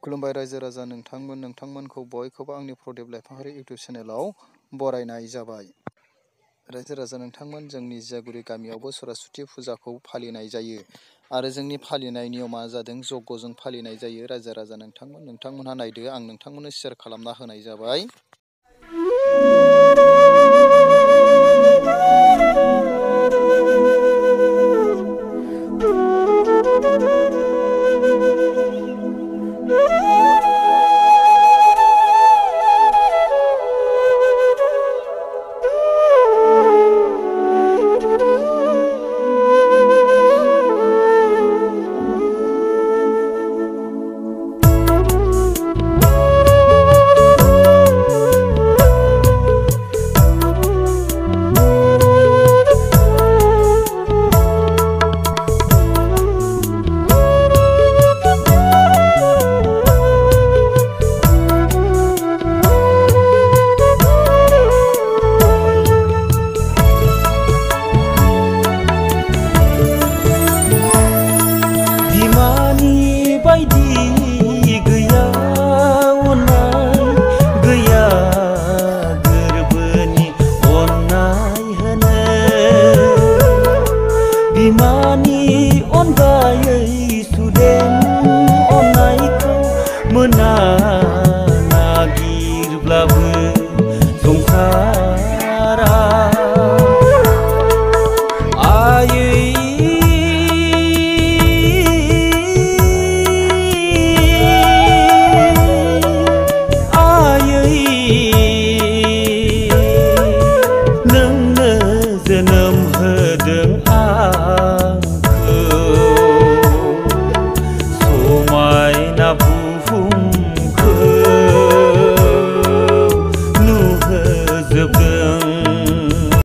खुलुमबाय रायजो राजा नोंथांमोनखौ बयखौबो आंनि प्रदीप लाइफांआरि इउटुब चेनेलाव बरायनाय जाबाय। रायजो राजा नोंथांमोन, जोंनि जियागुरि गामियावबो सरासति फुजाखौ फालिनाय जायो आरो जोंनि फालिनाय नियमा जादों जग्यजों फालिनाय जायो। रायजो राजा नोंथांमोनहा नायदो, आं नोंथांमोननो शेयार खालामना होनाय जाबाय। बायदि गैया अननाय, गैया गोरबोनि अननाय होनो। बिमानि अनगायै सुदेम अननायखौ मोना नागिरब्लाबो संसारा। आयै जोनोम होदों आंखौ समायना बुहुमखौ नुहोजोबदों।